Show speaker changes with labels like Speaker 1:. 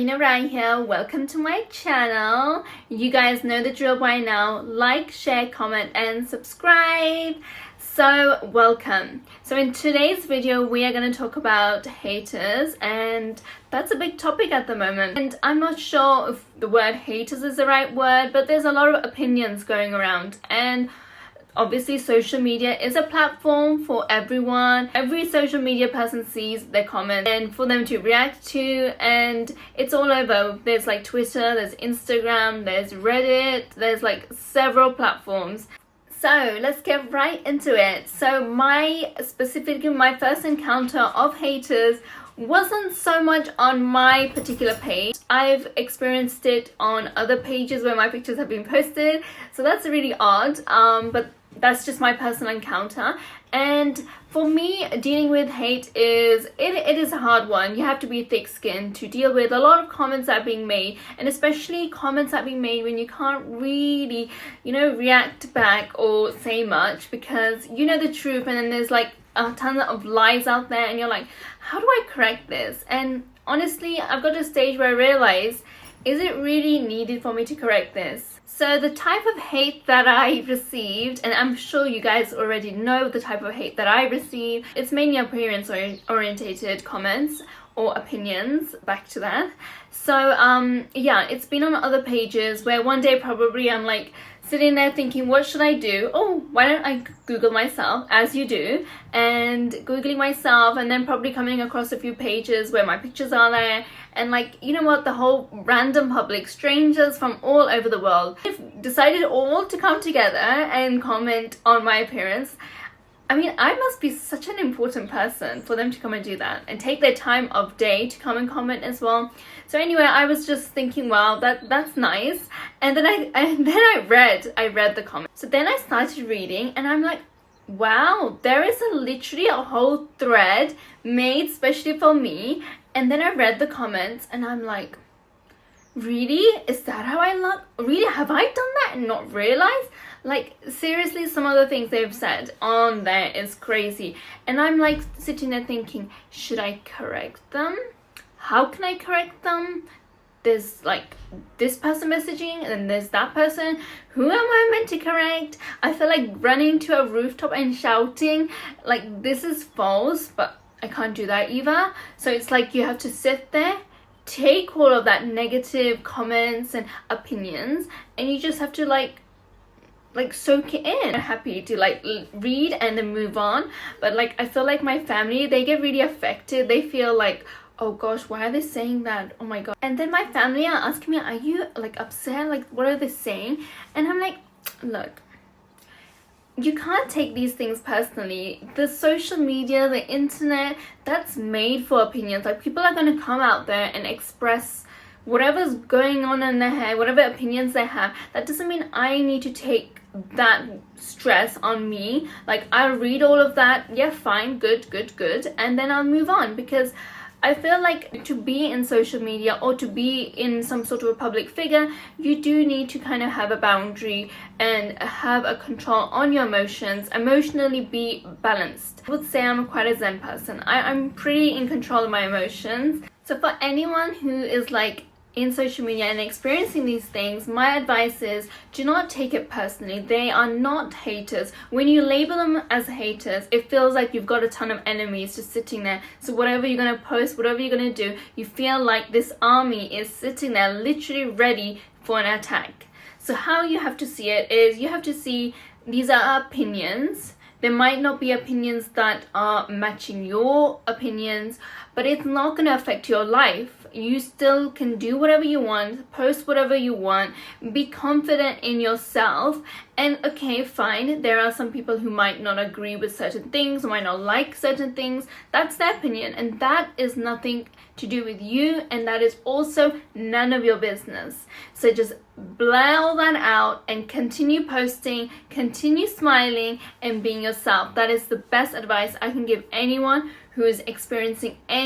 Speaker 1: Alina Rai here. Welcome to my channel. You guys know the drill by now. Like, share, comment and subscribe. So welcome. So in today's video we are going to talk about haters, and that's a big topic at the moment. And I'm not sure if the word haters is the right word, but there's a lot of opinions going around, and obviously social media is a platform for everyone. Every social media person sees their comments and for them to react to, and it's all over. There's like Twitter, there's Instagram, there's Reddit, there's like several platforms. So let's get right into it. So my first encounter of haters wasn't so much on my particular page. I've experienced it on other pages where my pictures have been posted, so that's really odd, but that's just my personal encounter. And for me, dealing with hate it is a hard one. You have to be thick-skinned to deal with a lot of comments that are being made, and especially comments that are being made when you can't really, react back or say much because you know the truth, and then there's like a ton of lies out there and you're like, how do I correct this? And honestly, I've got to a stage where I realize, is it really needed for me to correct this? So the type of hate that I received, and I'm sure you guys already know the type of hate that I received, it's mainly appearance orientated comments or opinions, back to that. So yeah, it's been on other pages where one day probably I'm like sitting there thinking, what should I do? Oh, why don't I Google myself, as you do, and Googling myself, and then probably coming across a few pages where my pictures are there, and like, you know what, the whole random public, strangers from all over the world, they've decided all to come together and comment on my appearance. I mean, I must be such an important person for them to come and do that and take their time of day to come and comment as well. So anyway, I was just thinking, wow, that's nice. And then I read the comments. So then I started reading, and I'm like, wow, there is literally a whole thread made specially for me. And then I read the comments and I'm like, really? Is that how I look? Really? Have I done that and not realized? Like, seriously, some of the things they've said on there is crazy. And I'm like sitting there thinking, should I correct them? How can I correct them? There's like this person messaging, and then there's that person. Who am I meant to correct? I feel like running to a rooftop and shouting like this is false, but I can't do that either. So it's like you have to sit there, take all of that negative comments and opinions, and you just have to like soak it in. I'm happy to like read and then move on, but like I feel like my family, they get really affected. They feel like, oh gosh, why are they saying that? Oh my god. And then my family are asking me, are you like upset? Like, what are they saying? And I'm like, look, you can't take these things personally. The social media, the internet, that's made for opinions. Like, people are going to come out there and express whatever's going on in their head, whatever opinions they have. That doesn't mean I need to take that stress on me. Like, I'll read all of that, yeah, fine, good, and then I'll move on, because I feel like to be in social media or to be in some sort of a public figure, you do need to kind of have a boundary and have a control on your emotions, emotionally be balanced. I would say I'm quite a zen person. I'm pretty in control of my emotions. So for anyone who is like in social media and experiencing these things, my advice is, do not take it personally. They are not haters. When you label them as haters, it feels like you've got a ton of enemies just sitting there. So whatever you're going to post, whatever you're going to do, you feel like this army is sitting there literally ready for an attack. So how you have to see it is, you have to see these are opinions. There might not be opinions that are matching your opinions, but it's not going to affect your life. You still can do whatever you want, post whatever you want, be confident in yourself. And okay, fine, there are some people who might not agree with certain things, might not like certain things. That's their opinion, and that is nothing to do with you, and that is also none of your business. So just blare all that out and continue posting, continue smiling and being yourself. That is the best advice I can give anyone who is experiencing any